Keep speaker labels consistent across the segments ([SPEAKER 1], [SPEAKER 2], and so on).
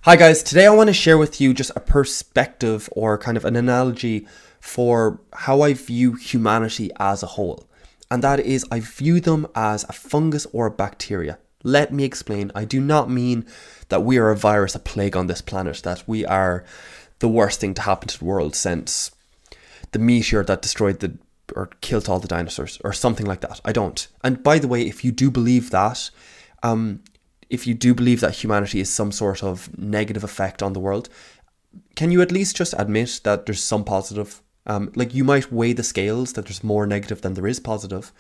[SPEAKER 1] Hi guys, today I want to share with you just a perspective or kind of an analogy for how I view humanity as a whole. And that is, I view them as a fungus or a bacteria. Let me explain. I do not mean that we are a virus, a plague on this planet, that we are the worst thing to happen to the world since the meteor that destroyed or killed all the dinosaurs or something like that. I don't. And by the way, if you do believe that, if you do believe that humanity is some sort of negative effect on the world, can you at least just admit that there's some positive? Like you might weigh the scales that there's more negative than there is positive.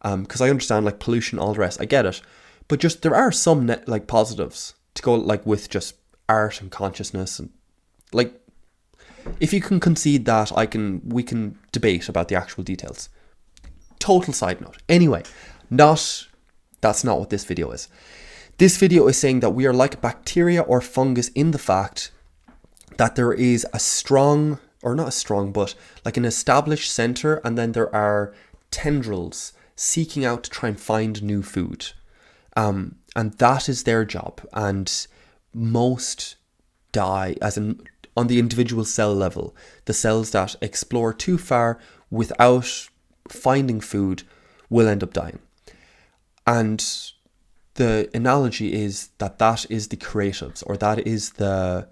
[SPEAKER 1] Because I understand like pollution, all the rest, I get it. But just there are some like positives to go like with just art and consciousness and like if you can concede that, we can debate about the actual details. Total side note. Anyway, that's not what this video is. This video is saying that we are like bacteria or fungus in the fact that there is a strong, or not a strong, but like an established center, and then there are tendrils seeking out to try and find new food. And that is their job. And most die, as in on the individual cell level. The cells that explore too far without finding food will end up dying. And the analogy is that is the creatives, or that is the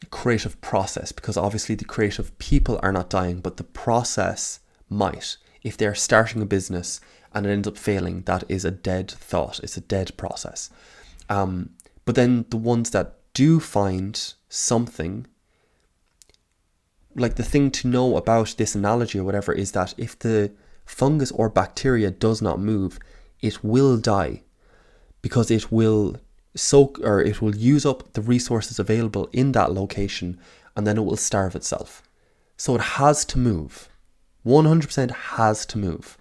[SPEAKER 1] creative process, because obviously the creative people are not dying, but the process might. If they're starting a business and it ends up failing, that is a dead thought. It's a dead process. But then the ones that do find something, like the thing to know about this analogy or whatever is that if the fungus or bacteria does not move, it will die, because it will it will use up the resources available in that location, and then it will starve itself. So it has to move. 100% has to move.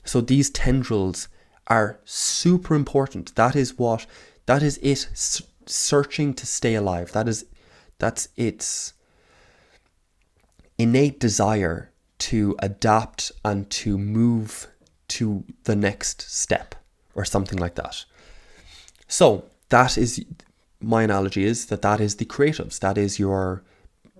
[SPEAKER 1] So these tendrils are super important. That is it searching to stay alive. That's its innate desire to adapt and to move to the next step or something like that. So that is my analogy, is that is the creatives. That is your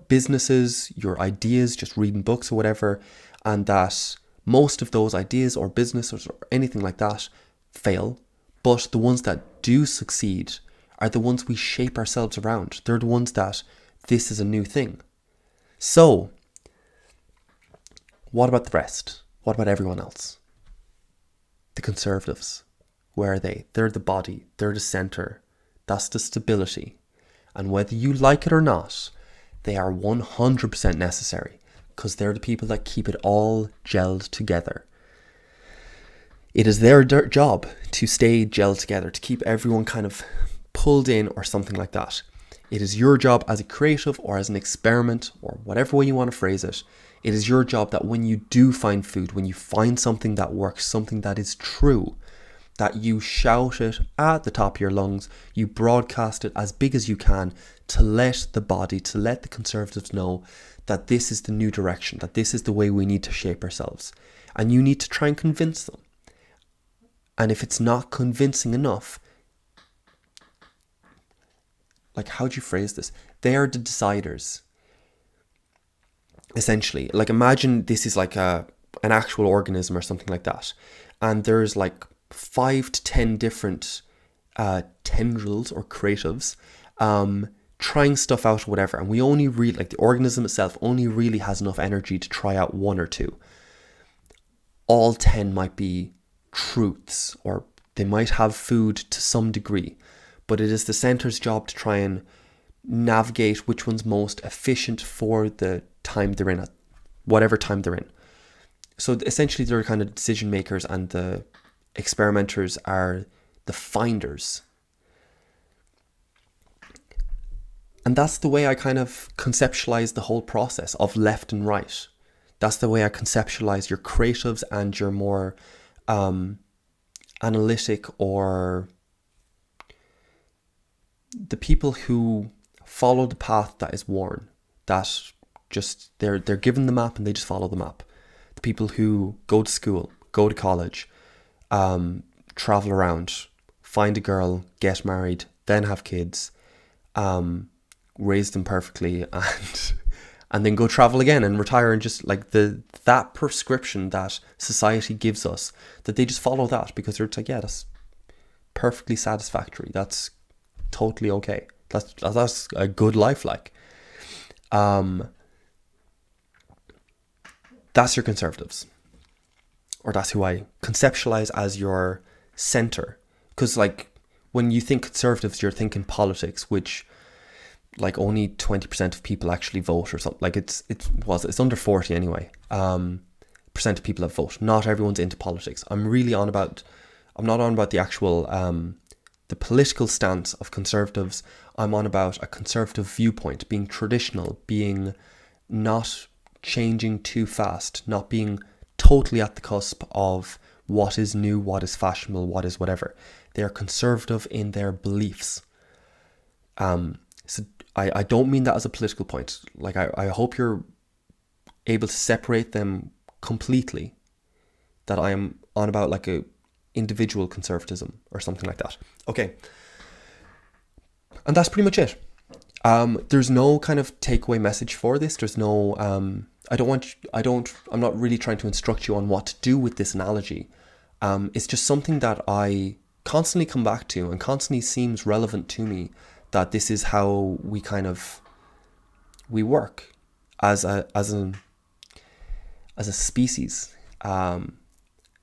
[SPEAKER 1] businesses, your ideas, just reading books or whatever. And that most of those ideas or businesses or anything like that fail. But the ones that do succeed are the ones we shape ourselves around. They're the ones that this is a new thing. So what about the rest? What about everyone else? The conservatives, where are they? They're the body, they're the center, that's the stability. And whether you like it or not, they are 100% necessary, because they're the people that keep it all gelled together. It is their job to stay gelled together, to keep everyone kind of pulled in or something like that. It is your job as a creative or as an experiment or whatever way you want to phrase it. It is your job that when you do find food, when you find something that works, something that is true, that you shout it at the top of your lungs, you broadcast it as big as you can to let the body, to let the conservatives know that this is the new direction, that this is the way we need to shape ourselves. And you need to try and convince them. And if it's not convincing enough, like, how do you phrase this? They are the deciders. Essentially, like imagine this is like an actual organism or something like that. And there's like 5 to 10 different tendrils or creatives trying stuff out or whatever. And we only really, like the organism itself only really has enough energy to try out 1 or 2. All 10 might be truths, or they might have food to some degree. But it is the center's job to try and navigate which one's most efficient for the time they're in, at whatever time they're in. So essentially they're kind of decision makers, and the experimenters are the finders. And that's the way I kind of conceptualize the whole process of left and right. That's the way I conceptualize your creatives and your more analytic, or the people who follow the path that is worn, that just they're given the map and they just follow the map. The people who go to school, go to college, travel around, find a girl, get married, then have kids, raise them perfectly, and then go travel again and retire, and just like that prescription that society gives us, that they just follow that because they're like, yeah, that's perfectly satisfactory. That's totally okay. That's a good life. Like, that's your conservatives, or that's who I conceptualize as your center. Because like when you think conservatives, you're thinking politics, which like only 20% of people actually vote or something. Like it's under 40 anyway. Percent of people that vote. Not everyone's into politics. I'm not on about the actual the political stance of conservatives. I'm on about a conservative viewpoint, being traditional, being not changing too fast, not being totally at the cusp of what is new, what is fashionable, what is whatever. They are conservative in their beliefs. So I don't mean that as a political point. Like I hope you're able to separate them completely. That I am on about like a individual conservatism or something like that. Okay. And that's pretty much it. There's no kind of takeaway message for this. There's no I'm not really trying to instruct you on what to do with this analogy. It's just something that I constantly come back to and constantly seems relevant to me, that this is how we work as a species.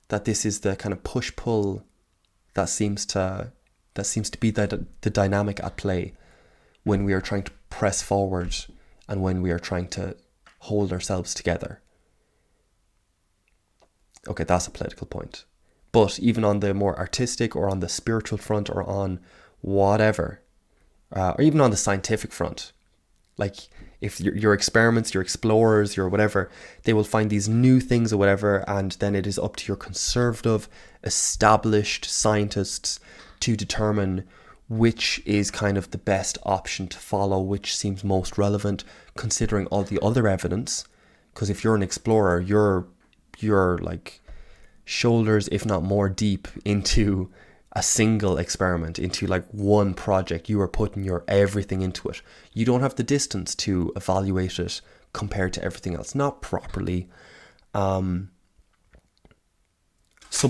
[SPEAKER 1] That this is the kind of push-pull that seems to be the dynamic at play when we are trying to press forward and when we are trying to hold ourselves together. Okay, that's a political point. But even on the more artistic or on the spiritual front or on whatever, or even on the scientific front, like if your experiments, your explorers, your whatever, they will find these new things or whatever, and then it is up to your conservative, established scientists to determine which is kind of the best option to follow, which seems most relevant, considering all the other evidence. Because if you're an explorer, you're like shoulders, if not more deep into a single experiment, into like one project. You are putting your everything into it. You don't have the distance to evaluate it compared to everything else, not properly. So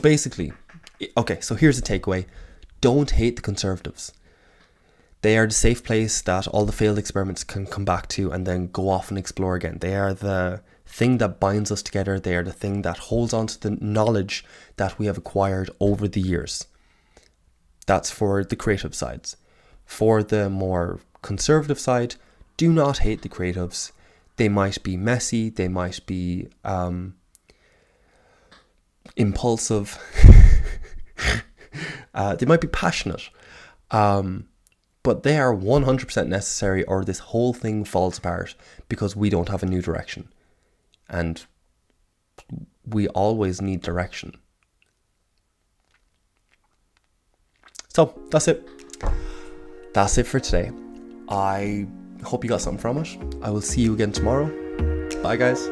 [SPEAKER 1] basically, okay, so here's the takeaway. Don't hate the conservatives. They are the safe place that all the failed experiments can come back to and then go off and explore again. They are the thing that binds us together. They are the thing that holds on to the knowledge that we have acquired over the years. That's for the creative sides. For the more conservative side, do not hate the creatives. They might be messy. They might be impulsive. They might be passionate. But they are 100% necessary, or this whole thing falls apart because we don't have a new direction. And we always need direction. So that's it. That's it for today. I hope you got something from it. I will see you again tomorrow. Bye, guys.